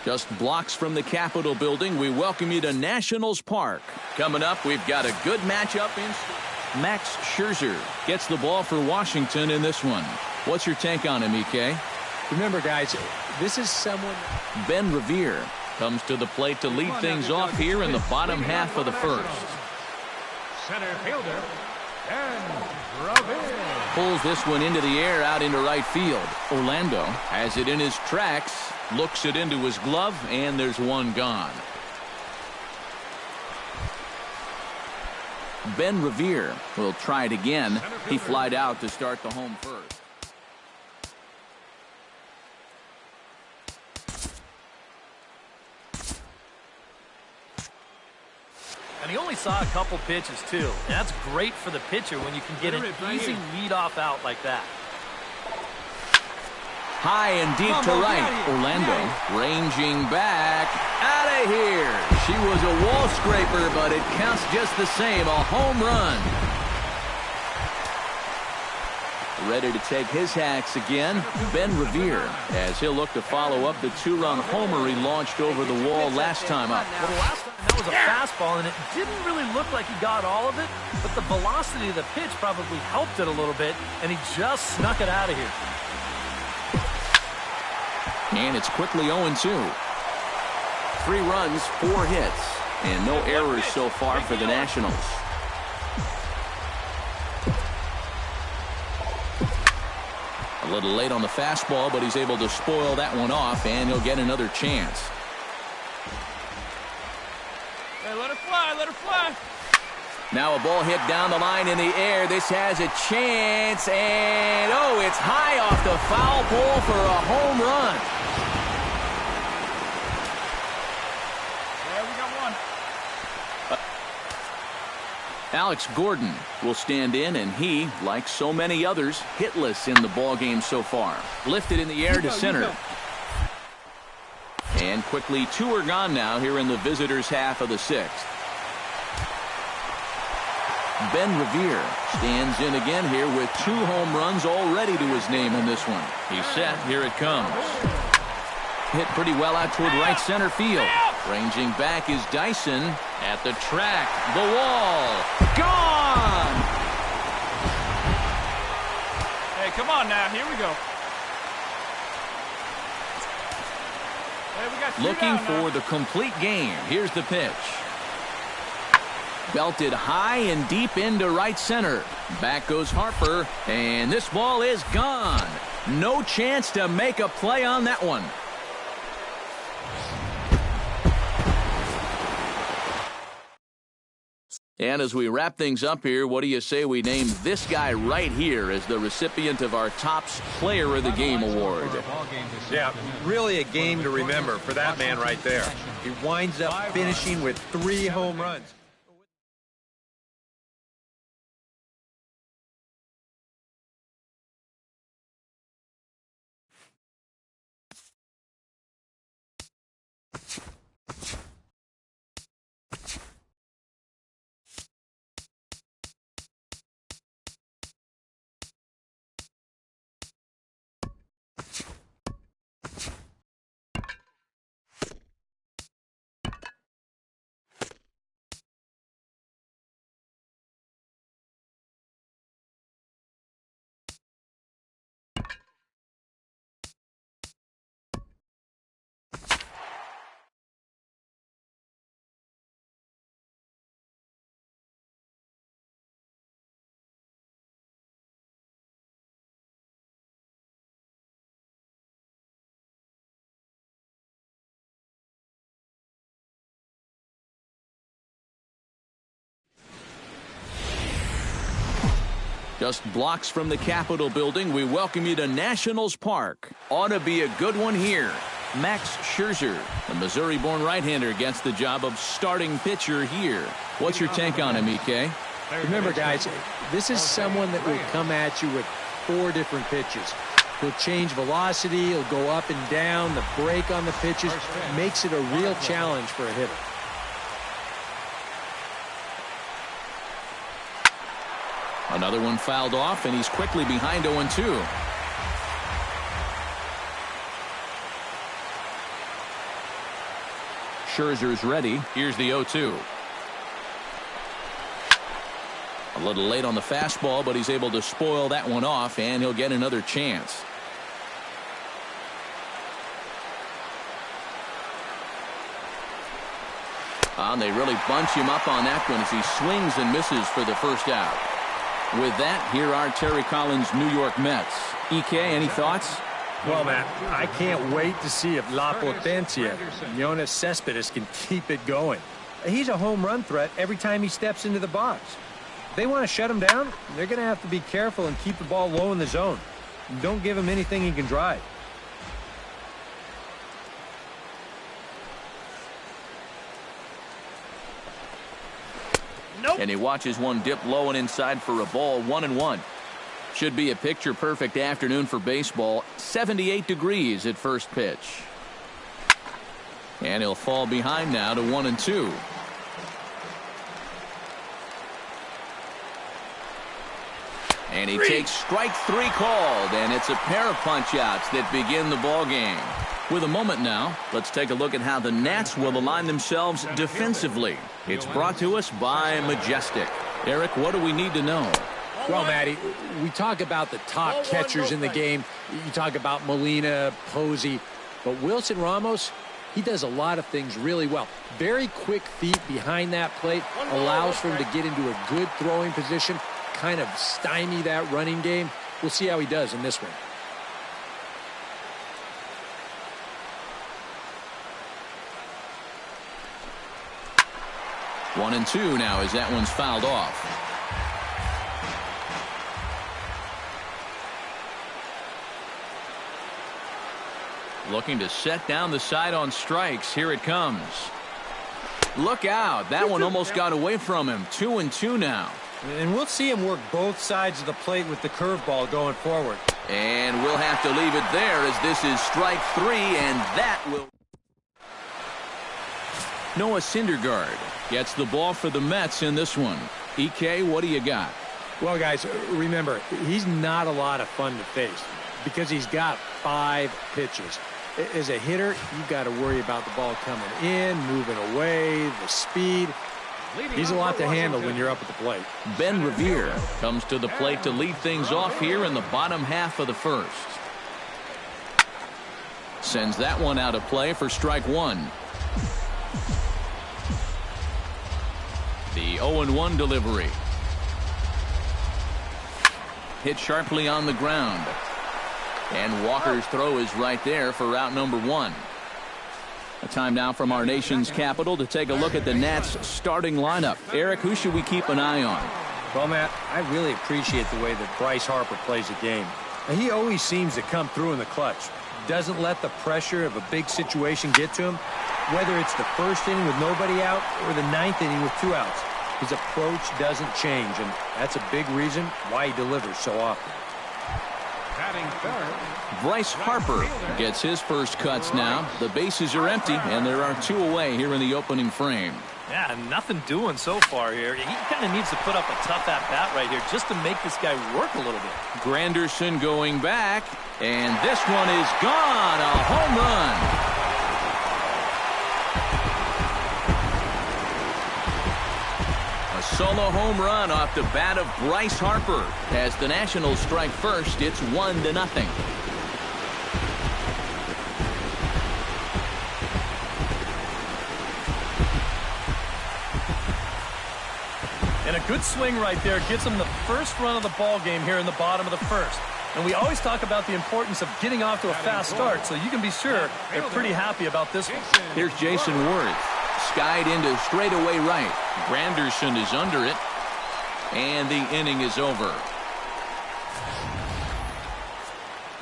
Just blocks from the Capitol building, we welcome you to Nationals Park. Coming up, we've got a good matchup in Max Scherzer gets the ball for Washington in this one. What's your take on him, EK? Remember, guys, this is someone... Ben Revere comes to the plate to lead things off here in the bottom half of the first. Center fielder, Ben Revere. Pulls this one into the air out into right field. Orlando has it in his tracks, looks it into his glove, and there's one gone. Ben Revere will try it again. He flied out to start the home first. And he only saw a couple pitches, too. And that's great for the pitcher when you can get an easy leadoff out like that. High and deep to right. Orlando ranging back. Out of here. She was a wall scraper, but it counts just the same. A home run. Ready to take his hacks again. Ben Revere, as he'll look to follow up the two-run homer he launched over the wall last time up. Well, the last time that was a fastball, and it didn't really look like he got all of it, but the velocity of the pitch probably helped it a little bit, and he just snuck it out of here. And it's quickly 0-2. 3 runs, 4 hits, and no errors so far for the Nationals. A little late on the fastball, but he's able to spoil that one off, and he'll get another chance. Hey, let her fly, let her fly. Now a ball hit down the line in the air. This has a chance, and oh, it's high off the foul pole for a home run. Yeah, we got one. Alex Gordon will stand in, and he, like so many others, hitless in the ballgame so far. Lifted in the air to center. And quickly 2 are gone now here in the visitors' half of the 6th. Ben Revere stands in again here with 2 home runs already to his name in this one. He's set. Here it comes. Hit pretty well out toward right center field. Ranging back is Dyson at the track. The wall. Gone! Hey, come on now. Here we go. Hey, we got 2 Looking down now. for the complete game. Here's the pitch. Belted high and deep into right center. Back goes Harper, and this ball is gone. No chance to make a play on that one. And as we wrap things up here, what do you say we name this guy right here as the recipient of our Topps Player of the Game award? Yeah, really a game to remember for that man right there. He winds up finishing with 3 home runs. Just blocks from the Capitol building, we welcome you to Nationals Park. Ought to be a good one here. Max Scherzer, the Missouri-born right-hander, gets the job of starting pitcher here. What's your take on him, EK? Remember, guys, this is someone that will come at you with 4 different pitches. He'll change velocity, he'll go up and down, the break on the pitches makes it a real challenge for a hitter. Another one fouled off, and he's quickly behind 0-2. Scherzer's ready. Here's the 0-2. A little late on the fastball, but he's able to spoil that one off, and he'll get another chance. And they really bunch him up on that one as he swings and misses for the first out. With that, here are Terry Collins' New York Mets. EK, any thoughts? Well, Matt, I can't wait to see if La Potencia, Yoenis Cespedes, can keep it going. He's a home run threat every time he steps into the box. If they want to shut him down, they're going to have to be careful and keep the ball low in the zone. Don't give him anything he can drive. And he watches one dip low and inside for a ball. 1-1. Should be a picture-perfect afternoon for baseball. 78 degrees at first pitch. And he'll fall behind now to 1-2. And he takes strike 3 called, and it's a pair of punch-outs that begin the ball game. With a moment now, let's take a look at how the Nats will align themselves defensively. It's brought to us by Majestic. Eric, what do we need to know? Well, Matty, we talk about the top catchers in the game. You talk about Molina, Posey, but Wilson Ramos, he does a lot of things really well. Very quick feet behind that plate, allows for him to get into a good throwing position, kind of stymie that running game. We'll see how he does in this one. One and two now as that one's fouled off. Looking to set down the side on strikes. Here it comes. Look out. That one almost got away from him. 2-2 now. And we'll see him work both sides of the plate with the curveball going forward. And we'll have to leave it there as this is strike 3, and that will... Noah Syndergaard gets the ball for the Mets in this one. EK, what do you got? Well, guys, remember, he's not a lot of fun to face because he's got 5 pitches. As a hitter, you've got to worry about the ball coming in, moving away, the speed. He's a lot to handle when you're up at the plate. Ben Revere comes to the plate to lead things off here in the bottom half of the first. Sends that one out of play for strike 1. The 0-1 delivery. Hit sharply on the ground. And Walker's throw is right there for route number 1. A time now from our nation's capital to take a look at the Nats starting lineup. Eric, who should we keep an eye on? Well, Matt, I really appreciate the way that Bryce Harper plays the game. He always seems to come through in the clutch. Doesn't let the pressure of a big situation get to him. Whether it's the first inning with nobody out or the 9th inning with 2 outs, his approach doesn't change, and that's a big reason why he delivers so often. Bryce Harper gets his first cuts now. The bases are empty, and there are 2 away here in the opening frame. Yeah, nothing doing so far here. He kind of needs to put up a tough at-bat right here just to make this guy work a little bit. Granderson going back, and this one is gone. A home run. Solo home run off the bat of Bryce Harper. As the Nationals strike first, it's 1-0. And a good swing right there gets him the first run of the ball game here in the bottom of the first. And we always talk about the importance of getting off to a fast start, so you can be sure they're pretty happy about this one. Here's Jason Worth. Skied into straightaway right. Granderson is under it. And the inning is over.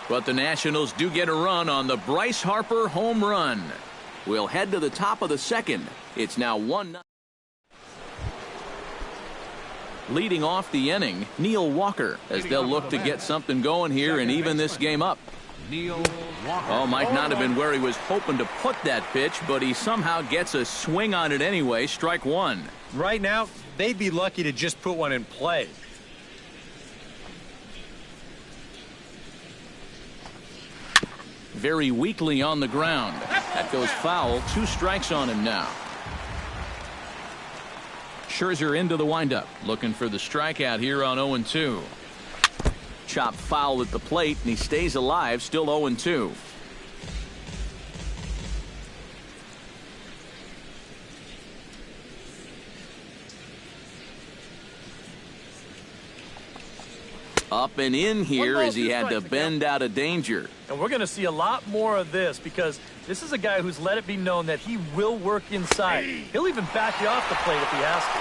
But the Nationals do get a run on the Bryce Harper home run. We'll head to the top of the second. It's now 1-0. Leading off the inning, Neil Walker, as they'll look to get something going here and even this game up. Oh, might not have been where he was hoping to put that pitch, but he somehow gets a swing on it anyway. Strike 1. Right now, they'd be lucky to just put one in play. Very weakly on the ground. That goes foul. 2 strikes on him now. Scherzer into the windup, looking for the strikeout here on 0-2. Chop foul at the plate, and he stays alive, still 0-2. Up and in here as he had to bend out of danger. And we're going to see a lot more of this because this is a guy who's let it be known that he will work inside. He'll even back you off the plate if he has to.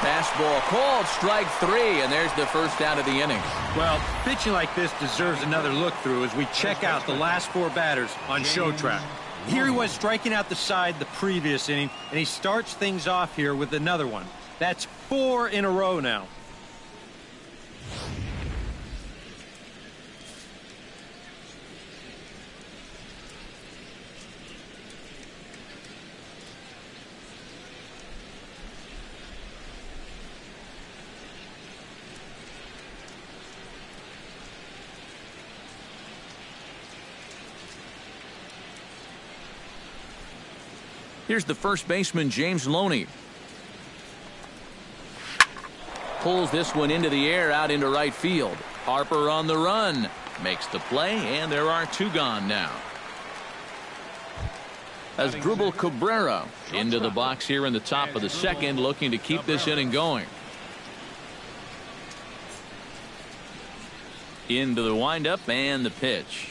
Fastball called, strike 3, and there's the first out of the inning. Well, pitching like this deserves another look through as we check out the last 4 batters on Show Track. Here he was striking out the side the previous inning, and he starts things off here with another one. That's 4 in a row now. Here's the first baseman, James Loney. Pulls this one into the air out into right field. Harper on the run. Makes the play, and there are 2 gone now. As Asdrubal Cabrera into the box here in the top of the second, looking to keep this inning going. Into the windup and the pitch.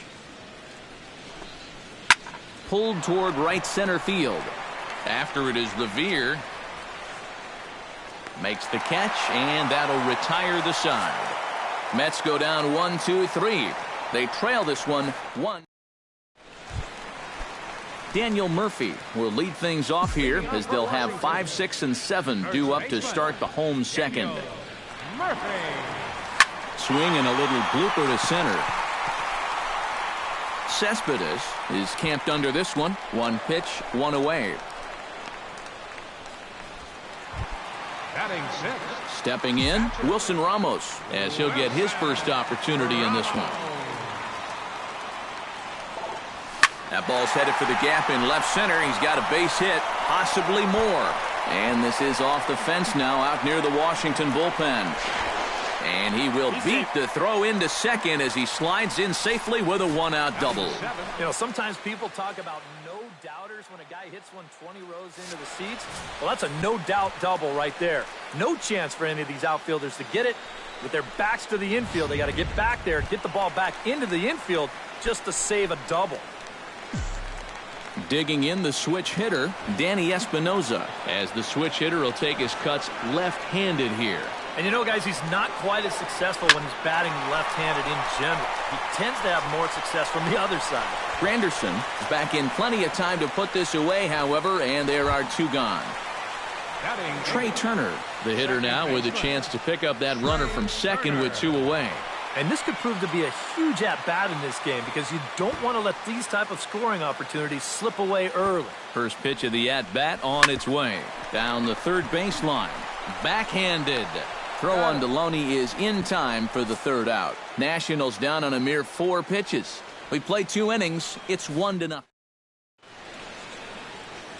Pulled toward right center field. After it is Revere. Makes the catch, and that'll retire the side. Mets go down 1-2-3. They trail this one 1. Daniel Murphy will lead things off here as they'll have 5, 6, and 7 due up to start the home second. Swing and a little blooper to center. Cespedes is camped under this one. 1 pitch, 1 away. Batting 6. Stepping in, Wilson Ramos, as he'll get his first opportunity in this one. That ball's headed for the gap in left center. He's got a base hit, possibly more. And this is off the fence now out near the Washington bullpen. And he will beat the throw into second as he slides in safely with a 1-out double. You know, sometimes people talk about no-doubters when a guy hits one 20 rows into the seats. Well, that's a no-doubt double right there. No chance for any of these outfielders to get it. With their backs to the infield, they got to get back there, get the ball back into the infield just to save a double. Digging in the switch hitter, Danny Espinoza, as the switch hitter will take his cuts left-handed here. And you know, guys, he's not quite as successful when he's batting left-handed in general. He tends to have more success from the other side. Granderson is back in plenty of time to put this away, however, and there are 2 gone. Trey Turner, the hitter now, with a chance to pick up that runner from second with 2 away. And this could prove to be a huge at-bat in this game because you don't want to let these type of scoring opportunities slip away early. First pitch of the at-bat on its way. Down the third baseline. Backhanded. Throw on Deloney is in time for the 3rd out. Nationals down on a mere 4 pitches. We played 2 innings. It's 1-0.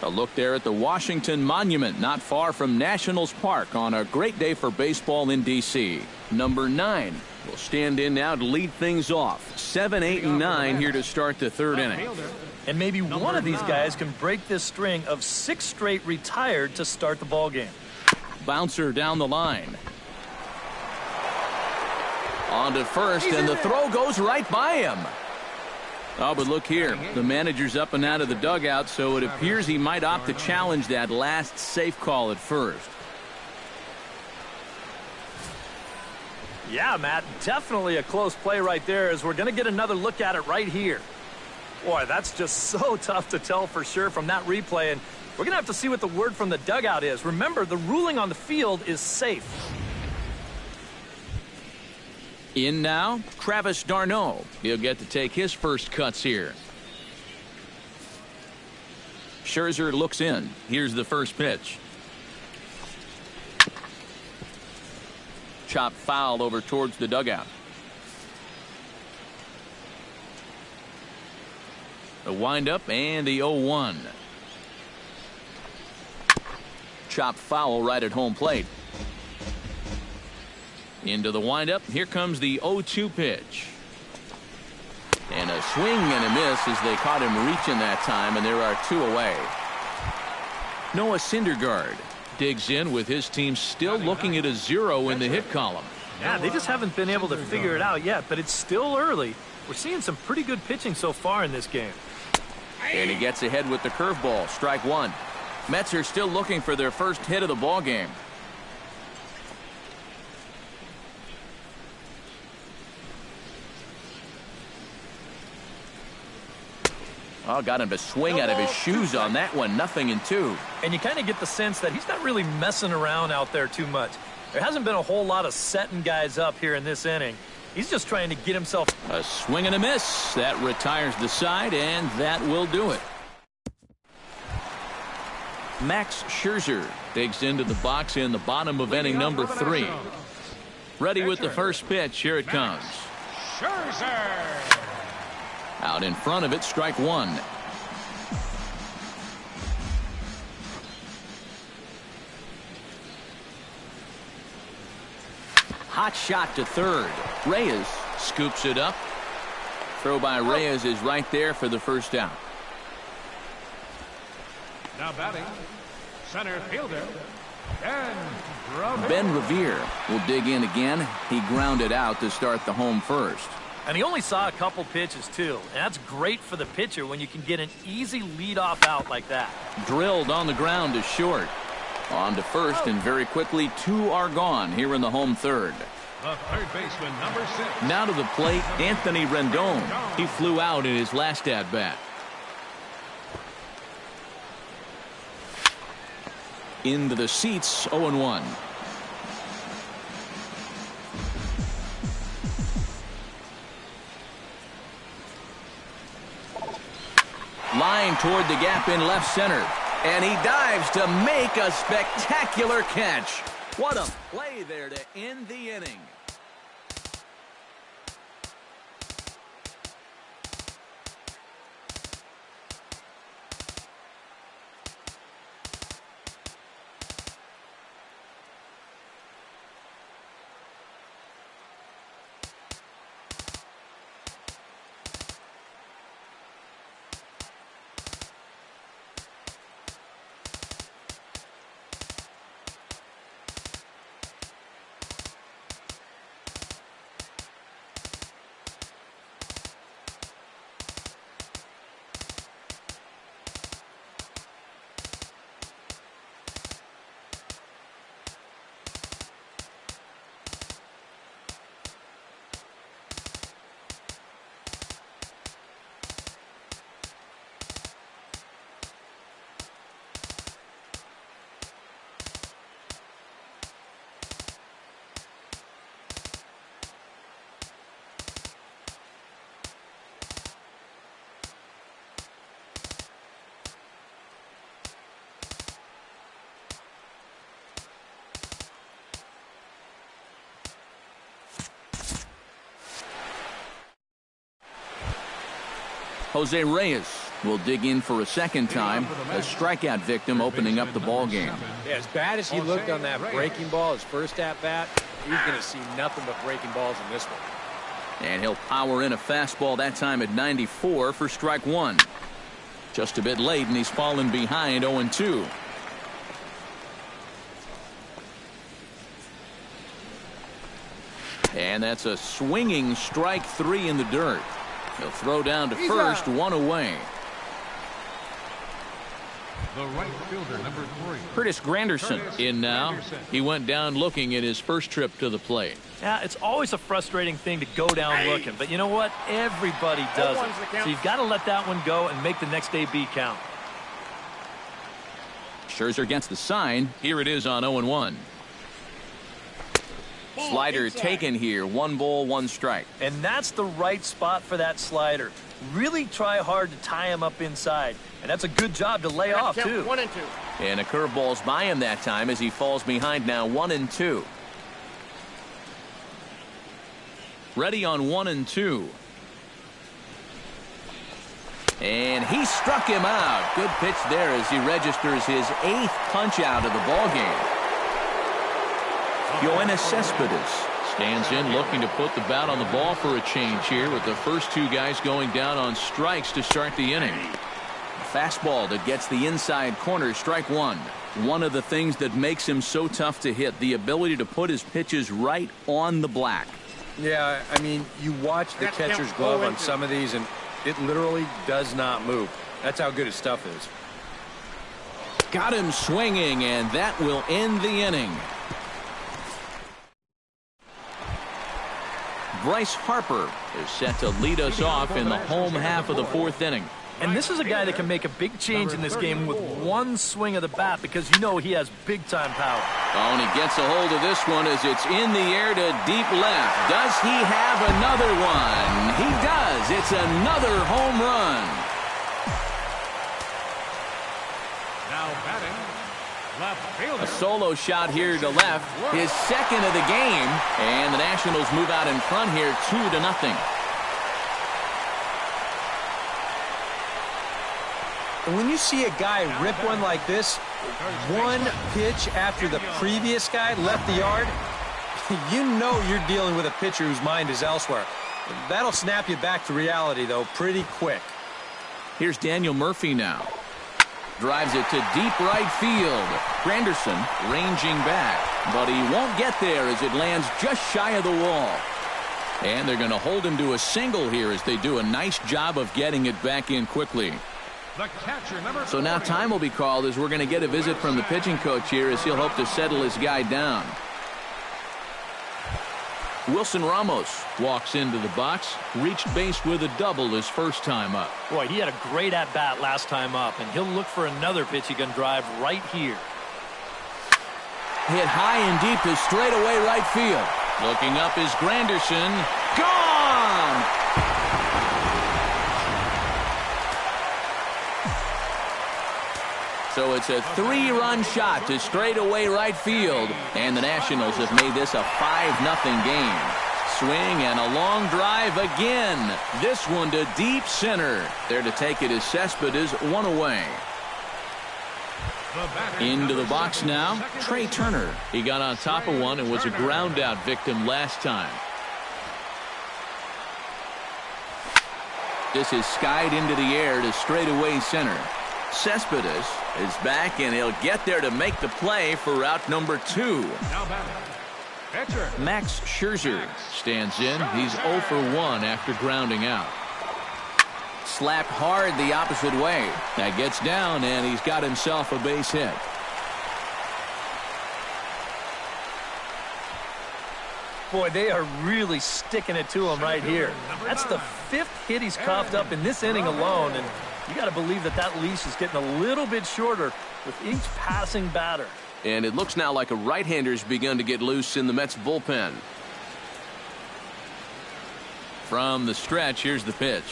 A look there at the Washington Monument, not far from Nationals Park, on a great day for baseball in D.C. Number 9 will stand in now to lead things off. 7, 8, and 9 here to start the 3rd inning. And maybe one of these guys can break this string of 6 straight retired to start the ball game. Bouncer down the line. On to first, and the throw goes right by him. Oh, but look here. The manager's up and out of the dugout, so it appears he might opt to challenge that last safe call at first. Yeah, Matt, definitely a close play right there as we're going to get another look at it right here. Boy, that's just so tough to tell for sure from that replay, and we're going to have to see what the word from the dugout is. Remember, the ruling on the field is safe. In now, Travis d'Arnaud. He'll get to take his first cuts here. Scherzer looks in. Here's the first pitch. Chop foul over towards the dugout. The windup and the 0-1. Chop foul right at home plate. Into the windup. Here comes the 0-2 pitch. And a swing and a miss as they caught him reaching that time, and there are 2 away. Noah Syndergaard digs in with his team still looking at a 0 in the hit column. Yeah, they just haven't been able to figure it out yet, but it's still early. We're seeing some pretty good pitching so far in this game. And he gets ahead with the curveball. Strike 1. Mets are still looking for their first hit of the ball game. Oh, got him to swing out of his shoes on that one. 0-2. And you kind of get the sense that he's not really messing around out there too much. There hasn't been a whole lot of setting guys up here in this inning. He's just trying to get himself. A swing and a miss. That retires the side, and that will do it. Max Scherzer digs into the box in the bottom of inning number 3. Ready with the first pitch. Here it comes. Scherzer. Out in front of it, strike 1. Hot shot to third. Reyes scoops it up. Throw by Reyes is right there for the first out. Now batting, center fielder, Ben Revere will dig in again. He grounded out to start the home first. And he only saw a couple pitches, too. And that's great for the pitcher when you can get an easy leadoff out like that. Drilled on the ground to short. On to first, and very quickly, 2 are gone here in the home third. the third baseman, number 6. Now to the plate, Anthony Rendon. He flew out in his last at-bat. Into the seats, 0-1. Line toward the gap in left center. And he dives to make a spectacular catch. What a play there to end the inning. Jose Reyes will dig in for a second time. A strikeout victim opening up the ball game. Yeah, as bad as he looked on that breaking ball, his first at-bat, he's going to see nothing but breaking balls in this one. And he'll power in a fastball that time at 94 for strike 1. Just a bit late, and he's fallen behind 0-2. And that's a swinging strike 3 in the dirt. He'll throw down to first, 1 away. The right fielder, number 3. Curtis Granderson in now. He went down looking at his first trip to the plate. Yeah, it's always a frustrating thing to go down looking, but you know what? Everybody does it. So you've got to let that one go and make the next AB count. Scherzer gets the sign. Here it is on 0-1. Slider taken here. 1 ball, 1 strike. And that's the right spot for that slider. Really try hard to tie him up inside. And that's a good job to lay off, too. 1 and 2. And a curveball's by him that time as he falls behind now 1-2. Ready on 1-2. And he struck him out. Good pitch there as he registers his 8th punch out of the ballgame. Yoenis Cespedes stands in looking to put the bat on the ball for a change here with the first 2 guys going down on strikes to start the inning. A fastball that gets the inside corner, strike 1. One of the things that makes him so tough to hit, the ability to put his pitches right on the black. Yeah, I mean, you watch the catcher's glove on some of these, and it literally does not move. That's how good his stuff is. Got him swinging, and that will end the inning. Bryce Harper is set to lead us off in the home half of the 4th inning. And this is a guy that can make a big change in this game with one swing of the bat because you know he has big-time power. Oh, and he gets a hold of this one as it's in the air to deep left. Does he have another one? He does. It's another home run. Now batting, left fielder. A solo shot here to left, his 2nd of the game, and the Nationals move out in front here 2-0. And when you see a guy rip one like this, one pitch after the previous guy left the yard, you know you're dealing with a pitcher whose mind is elsewhere. That'll snap you back to reality, though, pretty quick. Here's Daniel Murphy now. Drives it to deep right field. Granderson ranging back, but he won't get there as it lands just shy of the wall. And they're going to hold him to a single here as they do a nice job of getting it back in quickly. The catcher, number So now 40. time will be called as we're going to get a visit from the pitching coach here as he'll hope to settle his guy down. Wilson Ramos walks into the box, reached base with a double his first time up. Boy, he had a great at-bat last time up, and he'll look for another pitch he can drive right here. Hit high and deep to straightaway right field. Looking up is Granderson. Gone! So it's a 3-run shot to straightaway right field, and the Nationals have made this a 5-0 game. Swing and a long drive again. This one to deep center. There to take it is Cespedes, 1 away. Into the box now, Trey Turner. He got on top of one and was a ground out victim last time. This is skied into the air to straightaway center. Cespedes is back, and he'll get there to make the play for route number 2. Now batting, pitcher. Max Scherzer stands in. He's 0 for 1 after grounding out. Slapped hard the opposite way. That gets down, and he's got himself a base hit. Boy, they are really sticking it to him right here. That's the 5th hit he's coughed up in this inning alone, and you got to believe that that leash is getting a little bit shorter with each passing batter. And it looks now like a right-hander's begun to get loose in the Mets bullpen. From the stretch, here's the pitch.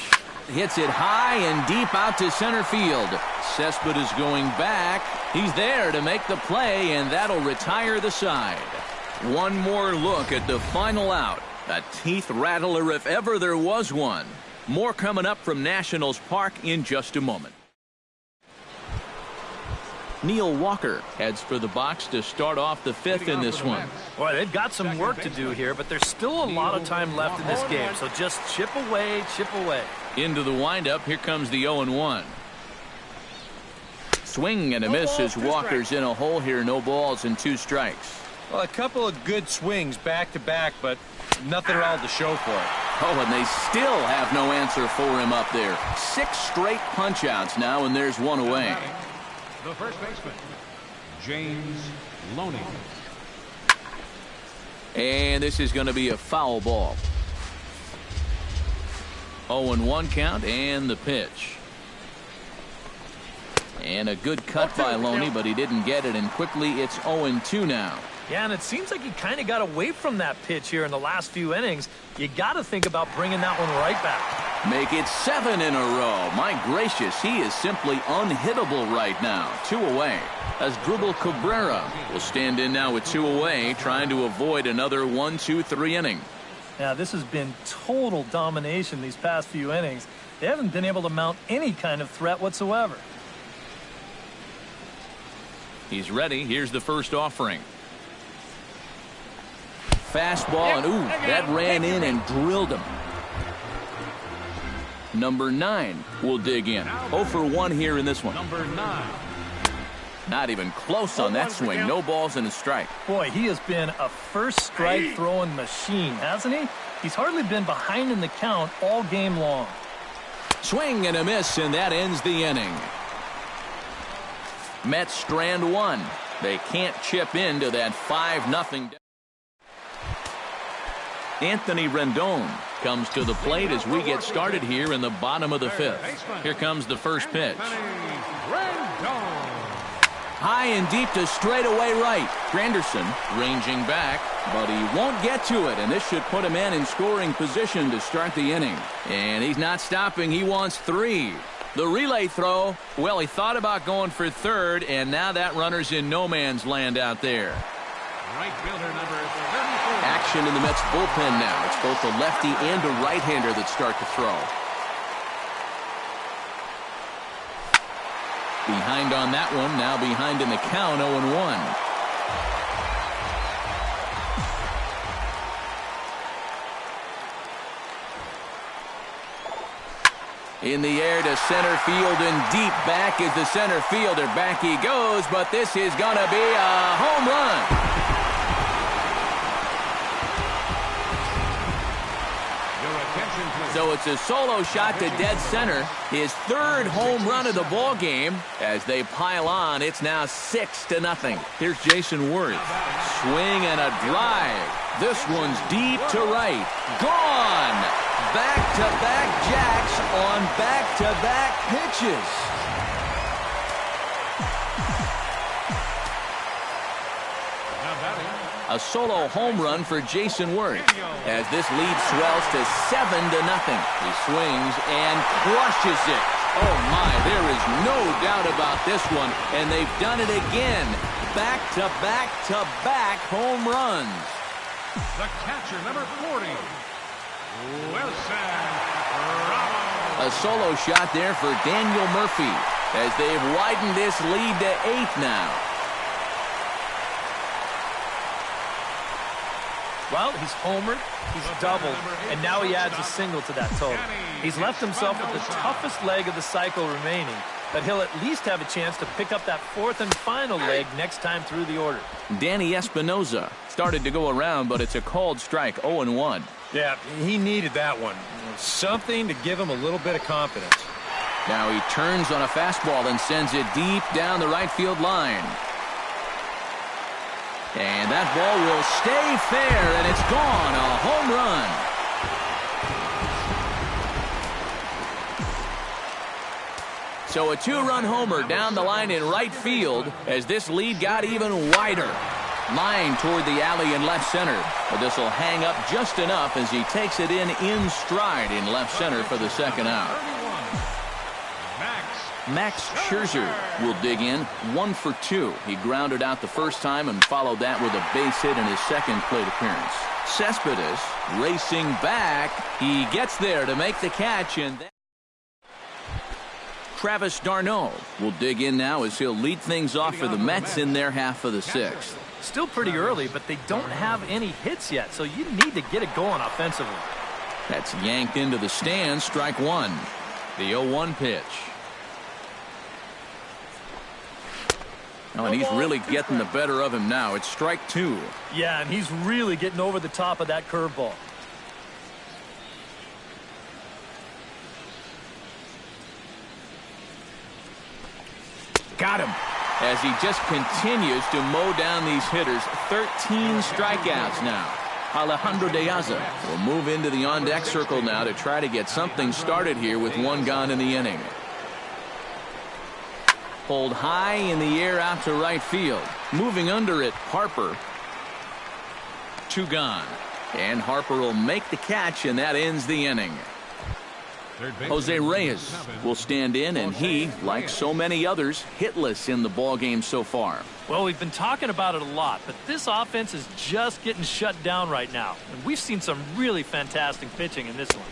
Hits it high and deep out to center field. Cespedes going back. He's there to make the play, and that'll retire the side. One more look at the final out. A teeth rattler if ever there was one. More coming up from Nationals Park in just a moment. Neil Walker heads for the box to start off the 5th in this one. Boy, they've got some work to do here, but there's still a lot of time left in this game, so just chip away, chip away. Into the windup, here comes the 0-1. Swing and a miss as Walker's in a hole here. No balls and 2 strikes. Well, a couple of good swings back-to-back, but nothing at all to show for it. Oh, and they still have no answer for him up there. 6 straight punch-outs now, and there's 1 away. The first baseman, James Loney. And this is going to be a foul ball. 0-1 count, and the pitch. And a good cut by Loney, but he didn't get it, and quickly it's 0-2 now. Yeah, and it seems like he kind of got away from that pitch here in the last few innings. You got to think about bringing that one right back. Make it 7 in a row. My gracious, he is simply unhittable right now. 2 away. Asdrubal Cabrera will stand in now with 2 away, trying to avoid another 1-2-3 inning. Yeah, this has been total domination these past few innings. they haven't been able to mount any kind of threat whatsoever. He's ready. Here's the first offering. Fastball, and ooh, that ran in and drilled him. Number 9 will dig in. 0 for 1 here in this one. Number 9. Not even close on that swing. No balls and a strike. Boy, he has been a first strike throwing machine, hasn't he? He's hardly been behind in the count all game long. Swing and a miss, and that ends the inning. Mets strand 1. They can't chip into that 5-0. Anthony Rendon comes to the plate as we get started here in the bottom of the 5th. Here comes the first pitch. High and deep to straightaway right. Granderson ranging back, but he won't get to it, and this should put him in scoring position to start the inning. And he's not stopping. He wants 3. The relay throw, well, he thought about going for third, and now that runner's in no man's land out there. Right fielder number 34. Action in the Mets bullpen now. It's both a lefty and a right-hander that start to throw. Behind on that one, now behind in the count, 0-1. In the air to center field and deep back is the center fielder. Back he goes, but this is going to be a home run. So it's a solo shot to dead center. His 3rd home run of the ball game. As they pile on, it's now 6-0. Here's Jason Worth. Swing and a drive. This one's deep to right. Gone. Back-to-back jacks on back-to-back pitches. A solo home run for Jason Worth as this lead swells to 7-0. He swings and crushes it. Oh my, there is no doubt about this one, and they've done it again. Back-to-back-to-back home runs. The catcher, number 40, Wilson Ramos. A solo shot there for Daniel Murphy as they've widened this lead to 8 now. Well, he's homered, he's doubled, and now he adds a single to that total. He's left himself with the toughest leg of the cycle remaining, but he'll at least have a chance to pick up that 4th and final leg next time through the order. Danny Espinosa started to go around, but it's a called strike, 0-1. Yeah, he needed that one. Something to give him a little bit of confidence. Now he turns on a fastball and sends it deep down the right field line. And that ball will stay fair, and it's gone. A home run. So a 2-run homer down the line in right field as this lead got even wider. Line toward the alley in left center. But this will hang up just enough as he takes it in stride in left center for the 2nd out. Max Scherzer will dig in 1 for 2. He grounded out the first time and followed that with a base hit in his 2nd plate appearance. Cespedes racing back. He gets there to make the catch, and Travis d'Arnaud will dig in now as he'll lead things off for the Mets in their half of the 6th. Still pretty early, but they don't have any hits yet, so you need to get it going offensively. That's yanked into the stands, strike 1. The 0-1 pitch. Oh, and he's really getting the better of him now. It's strike 2. Yeah, and he's really getting over the top of that curveball. Got him. As he just continues to mow down these hitters. 13 strikeouts now. Alejandro De Aza will move into the on-deck circle now to try to get something started here with 1 gone in the inning. Pulled high in the air out to right field. Moving under it, Harper. 2 gone. And Harper will make the catch, and that ends the inning. Jose Reyes will stand in, and he, like so many others, hitless in the ballgame so far. Well, we've been talking about it a lot, but this offense is just getting shut down right now. And we've seen some really fantastic pitching in this one.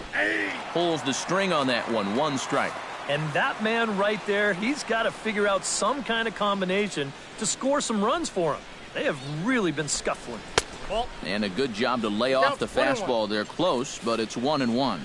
Pulls the string on that one, 1 strike. And that man right there, he's got to figure out some kind of combination to score some runs for him. They have really been scuffling. And a good job to lay off the fastball there close, but it's 1-1.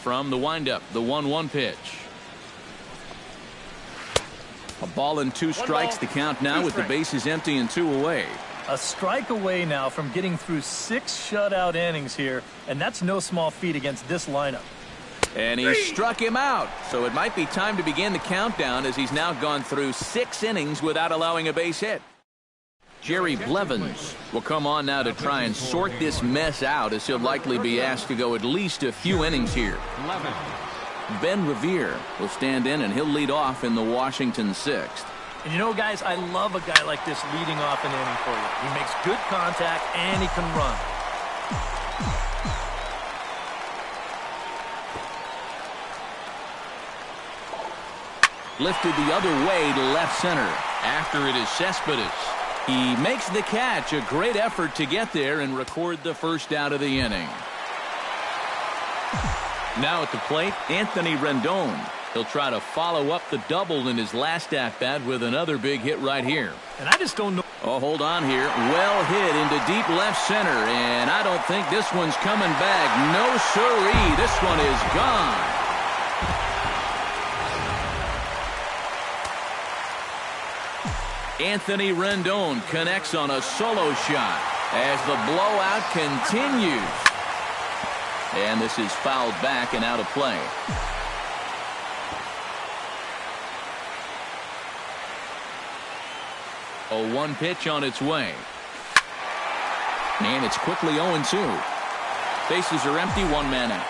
From the windup, the 1-1 pitch. A ball and 2 strikes, the count now with the bases empty and 2 away. A strike away now from getting through 6 shutout innings here, and that's no small feat against this lineup. And he struck him out, so it might be time to begin the countdown as he's now gone through 6 innings without allowing a base hit. Jerry Blevins will come on now to try and sort this mess out, as he'll likely be asked to go at least a few innings here. Ben Revere will stand in, and he'll lead off in the Washington 6th. And you know, guys, I love a guy like this leading off an inning for you. He makes good contact, and he can run. Lifted the other way to left center. After it is Cespedes. He makes the catch. A great effort to get there and record the first out of the inning. Now at the plate, Anthony Rendon. He'll try to follow up the double in his last at-bat with another big hit right here. And I just don't know. Oh, hold on here. Well hit into deep left center, and I don't think this one's coming back. No siree. This one is gone. Anthony Rendon connects on a solo shot as the blowout continues. And this is fouled back and out of play. A 1 pitch on its way. And it's quickly 0-2. Bases are empty, 1 man out.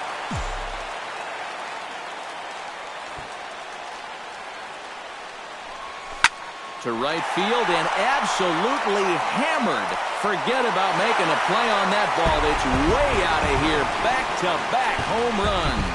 To right field and absolutely hammered. Forget about making a play on that ball. It's way out of here. Back-to-back home runs.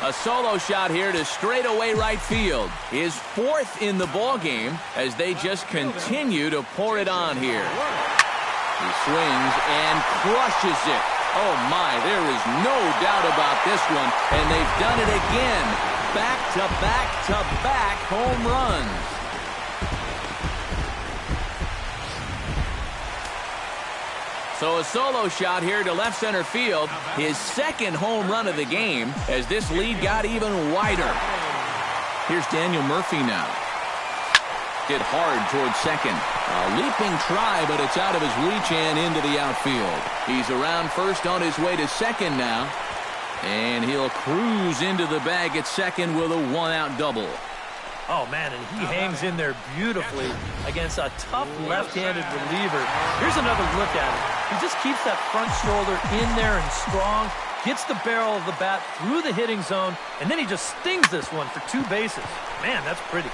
A solo shot here to straightaway right field. His 4th in the ballgame as they just continue to pour it on here. He swings and crushes it. Oh, my, there is no doubt about this one, and they've done it again. Back-to-back-to-back home runs. So a solo shot here to left center field, his 2nd home run of the game as this lead got even wider. Here's Daniel Murphy now. Hit hard towards second. A leaping try, but it's out of his reach and into the outfield. He's around first on his way to second now. And he'll cruise into the bag at second with a 1-out double. Oh, man, and he hangs in there beautifully against a tough left-handed reliever. Here's another look at it. He just keeps that front shoulder in there and strong, gets the barrel of the bat through the hitting zone, and then he just stings this one for 2 bases. Man, that's pretty.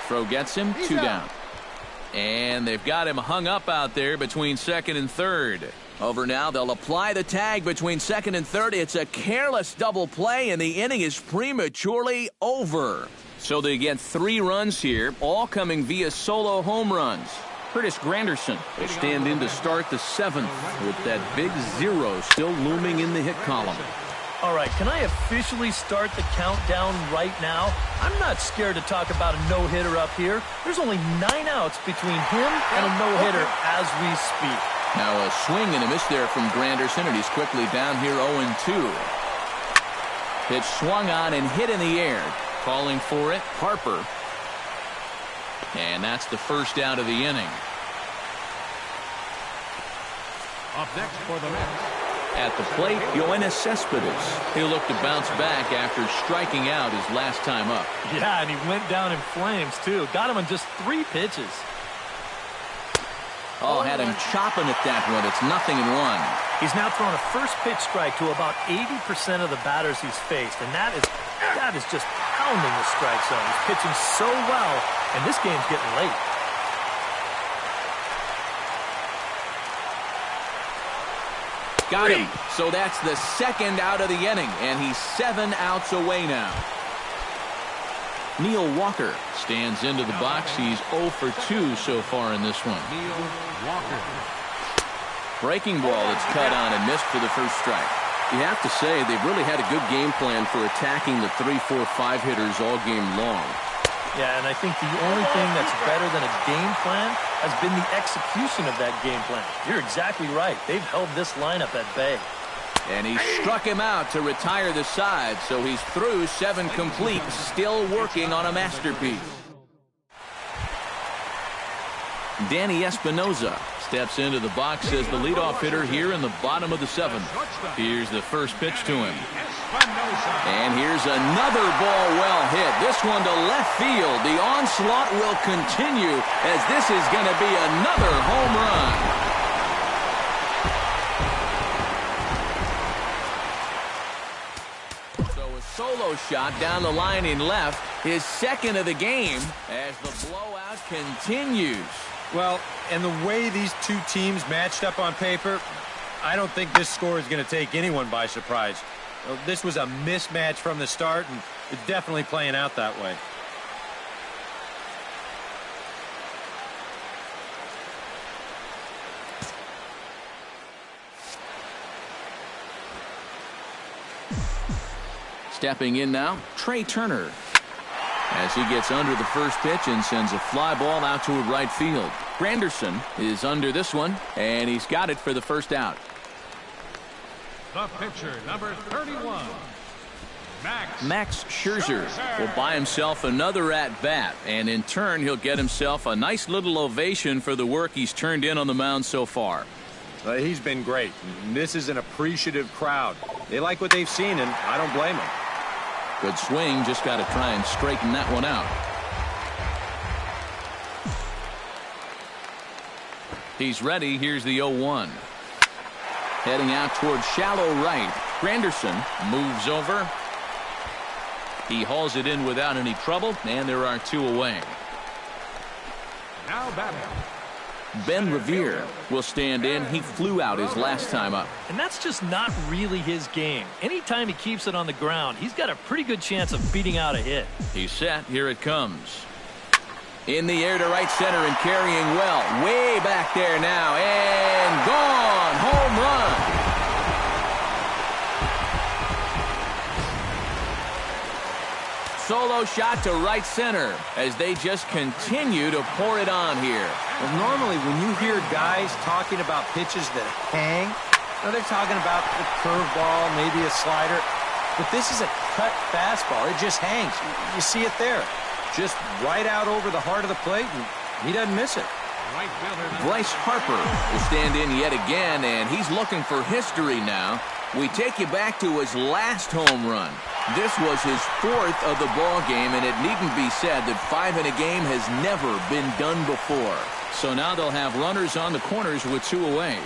Throw gets him, 2 down. And they've got him hung up out there between second and third. Over now, they'll apply the tag between second and third. It's a careless double play, and the inning is prematurely over. So they get 3 runs here, all coming via solo home runs. Curtis Granderson will stand in to start the 7th with that big 0 still looming in the hit column. All right, can I officially start the countdown right now? I'm not scared to talk about a no-hitter up here. There's only 9 outs between him and a no-hitter as we speak. Now a swing and a miss there from Granderson, and he's quickly down here 0-2. Pitch swung on and hit in the air. Calling for it, Harper. And that's the first out of the inning. Up next for the Mets. At the plate, Yoenis Cespedes. He'll look to bounce back after striking out his last time up. Yeah, and he went down in flames, too. Got him on just 3 pitches. Oh, had him chopping at that one. It's 0-1. He's now thrown a first pitch strike to about 80% of the batters he's faced, and that is just pounding the strike zone. He's pitching so well, and this game's getting late. Got him. So that's the second out of the inning, and he's 7 outs away now. Neil Walker stands into the box. He's 0 for 2 so far in this one. Neil Walker. Breaking ball that's cut on and missed for the first strike. You have to say they've really had a good game plan for attacking the 3, 4, 5 hitters all game long. Yeah, and I think the only thing that's better than a game plan has been the execution of that game plan. You're exactly right. They've held this lineup at bay. And he struck him out to retire the side, so he's through 7 complete, still working on a masterpiece. Danny Espinosa steps into the box as the leadoff hitter here in the bottom of the 7th. Here's the first pitch to him. And here's another ball well hit. This one to left field. The onslaught will continue as this is going to be another home run. Solo shot down the line in left, his second of the game as the blowout continues. Well, and the way these two teams matched up on paper, I don't think this score is going to take anyone by surprise. This was a mismatch from the start, and it's definitely playing out that way. Stepping in now, Trey Turner. As he gets under the first pitch and sends a fly ball out toward right field. Granderson is under this one, and he's got it for the first out. The pitcher, number 31, Max Scherzer will buy himself another at-bat, and in turn he'll get himself a nice little ovation for the work he's turned in on the mound so far. He's been great. This is an appreciative crowd. They like what they've seen, and I don't blame them. Good swing, just got to try and straighten that one out. He's ready. Here's the 0-1. Heading out towards shallow right. Granderson moves over. He hauls it in without any trouble, and there are 2 away. now batting. Ben Revere will stand in. He flew out his last time up. And that's just not really his game. Anytime he keeps it on the ground, he's got a pretty good chance of beating out a hit. He's set. Here it comes. In the air to right center and carrying well. Way back there now. And gone. Home run. Solo shot to right center as they just continue to pour it on here. Well, normally when you hear guys talking about pitches that hang, they're talking about the curveball, maybe a slider. But this is a cut fastball. It just hangs. You see it there. Just right out over the heart of the plate, and he doesn't miss it. Right fielder, Bryce Harper will stand in yet again, and he's looking for history now. We take you back to his last home run. This was his 4th of the ball game, and it needn't be said that 5 in a game has never been done before. So now they'll have runners on the corners with 2 away.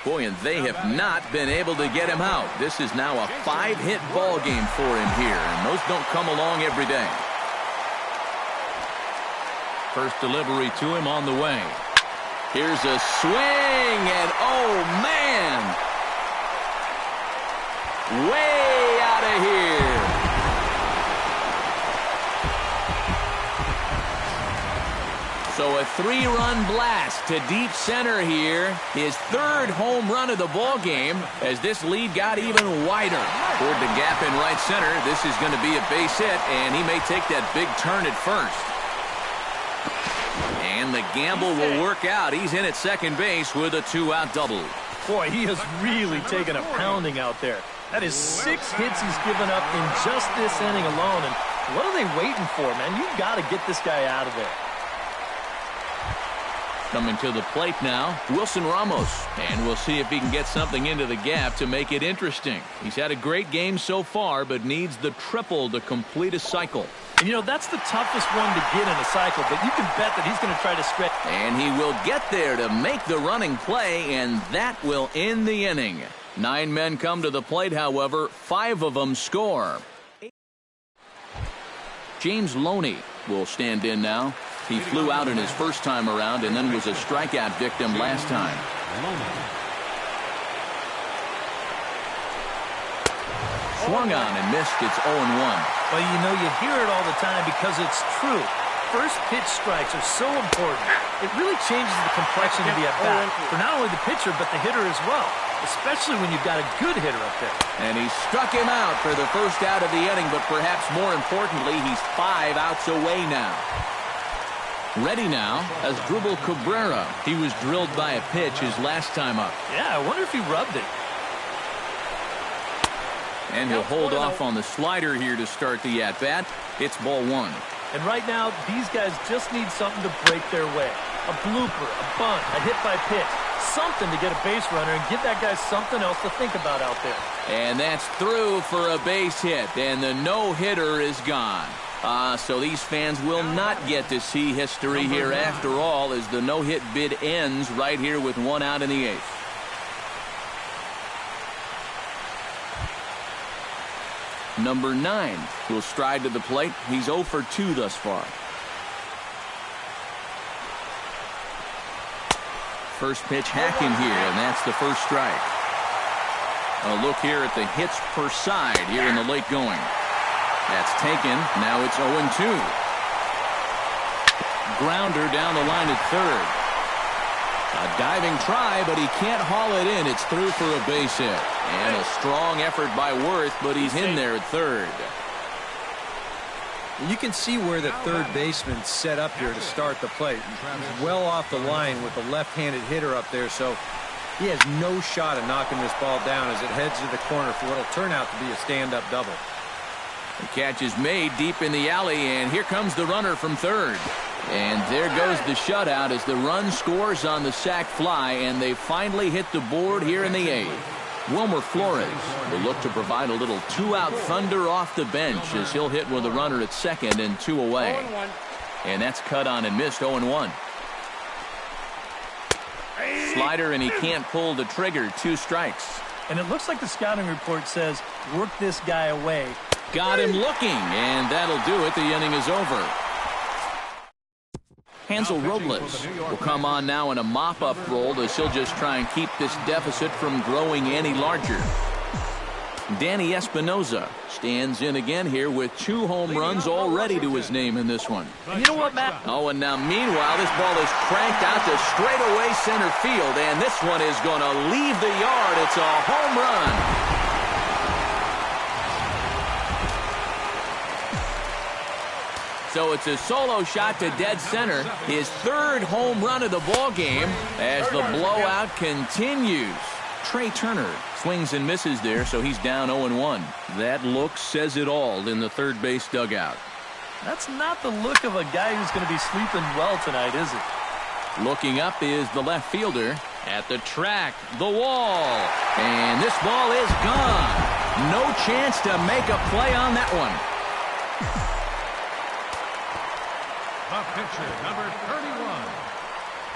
Boy, and they have not been able to get him out. This is now a 5-hit ball game for him here, and those don't come along every day. First delivery to him on the way. Here's a swing, and oh, man! Way out of here. So a 3-run blast to deep center here. His 3rd home run of the ball game as this lead got even wider. Toward the gap in right center. This is going to be a base hit, and he may take that big turn at first. And the gamble will work out. He's in at second base with a 2-out double. Boy, he has really taken a pounding out there. That is 6 hits he's given up in just this inning alone. And what are they waiting for, man? You've got to get this guy out of there. Coming to the plate now, Wilson Ramos. And we'll see if he can get something into the gap to make it interesting. He's had a great game so far, but needs the triple to complete a cycle. And, you know, that's the toughest one to get in a cycle, but you can bet that he's going to try to stretch. And he will get there to make the running play, and that will end the inning. 9 men come to the plate, however, 5 of them score. James Loney will stand in now. He flew out in his first time around and then was a strikeout victim last time. Swung on and missed. It's 0-1. Well, you know, you hear it all the time because it's true. First pitch strikes are so important. It really changes the complexion of the at-bat for not only the pitcher but the hitter as well, especially when you've got a good hitter up there. And he struck him out for the first out of the inning, but perhaps more importantly, he's 5 outs away now. Ready now as Asdrubal Cabrera. He was drilled by a pitch his last time up. Yeah, I wonder if he rubbed it. And he'll hold off on the slider here to start the at-bat. It's ball 1. And right now, these guys just need something to break their way. A blooper, a bunt, a hit by pitch. Something to get a base runner and give that guy something else to think about out there. And that's through for a base hit. And the no-hitter is gone. So these fans will not get to see history here after all, as the no-hit bid ends right here with 1 out in the 8th. Number 9 will stride to the plate. He's 0 for 2 thus far. First pitch hacking here, and that's the first strike. A look here at the hits per side here in the late going. That's taken. Now it's 0-2. Grounder down the line at third. A diving try, but he can't haul it in. It's through for a base hit. And a strong effort by Worth, but he's in there at third. You can see where the third baseman set up here to start the plate. He's well off the line with the left-handed hitter up there, so he has no shot at knocking this ball down as it heads to the corner for what will turn out to be a stand-up double. The catch is made deep in the alley, and here comes the runner from third. And there goes the shutout as the run scores on the sac fly, and they finally hit the board here in the 8th. Wilmer Flores will look to provide a little 2-out thunder off the bench as he'll hit with a runner at second and 2 away. And that's cut on and missed. 0-1. Slider, and he can't pull the trigger. 2 strikes. And it looks like the scouting report says, work this guy away. Got him looking, and that'll do it. The inning is over. Hansel Robles will come on now in a mop-up role as he'll just try and keep this deficit from growing any larger. Danny Espinosa stands in again here with 2 home runs already to his name in this one. And you know what, Matt? Oh, and now meanwhile, this ball is cranked out to straightaway center field, and this one is going to leave the yard. It's a home run. So it's a solo shot to dead center, his 3rd home run of the ball game as the blowout continues. Trey Turner swings and misses there, so he's down 0-1. That look says it all in the third base dugout. That's not the look of a guy who's going to be sleeping well tonight, is it? Looking up is the left fielder at the track, the wall, and this ball is gone. No chance to make a play on that one. The pitcher, number 31.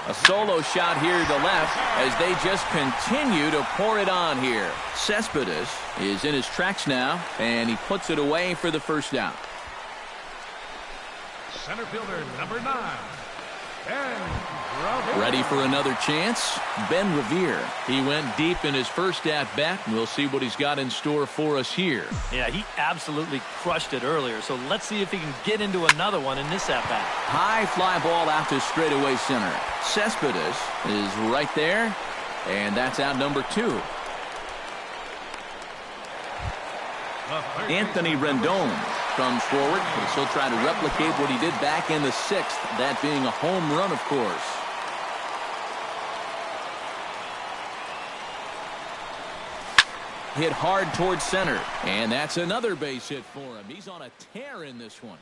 A solo shot here to left as they just continue to pour it on here. Cespedes is in his tracks now, and he puts it away for the first out. Center fielder, number 9. Ready for another chance? Ben Revere. He went deep in his first at-bat. We'll see what he's got in store for us here. Yeah, he absolutely crushed it earlier, so let's see if he can get into another one in this at-bat. High fly ball out to straightaway center. Cespedes is right there, and that's out number 2. Anthony Rendon comes forward. He'll try to replicate what he did back in the 6th, that being a home run, of course. Hit hard towards center, and that's another base hit for him. He's on a tear in this one.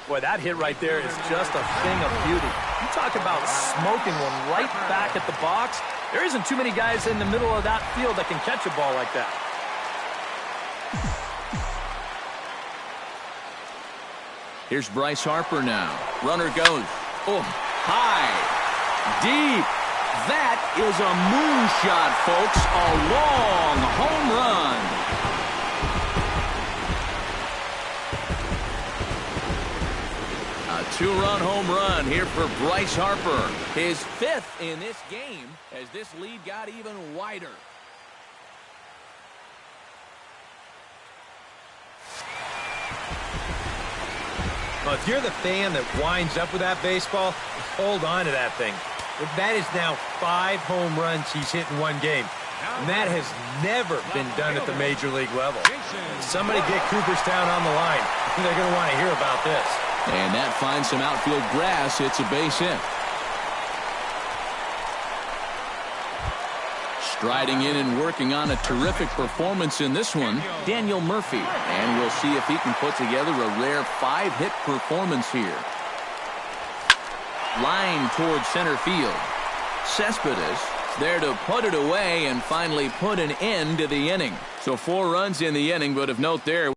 Boy, that hit right there is just a thing of beauty. You talk about smoking one right back at the box. There isn't too many guys in the middle of that field that can catch a ball like that. Here's Bryce Harper now. Runner goes. Oh, high. Deep. That is a moonshot, folks. A long home run. A two-run home run here for Bryce Harper. His fifth in this game as this lead got even wider. Well, if you're the fan that winds up with that baseball, hold on to that thing. That is now 5 home runs he's hit in one game. And that has never been done at the major league level. Somebody get Cooperstown on the line. They're going to want to hear about this. And that finds some outfield grass. It's a base hit. Striding in and working on a terrific performance in this one, Daniel Murphy. And we'll see if he can put together a rare 5-hit performance here. Line towards center field. Cespedes there to put it away and finally put an end to the inning. So 4 runs in the inning, but of note there,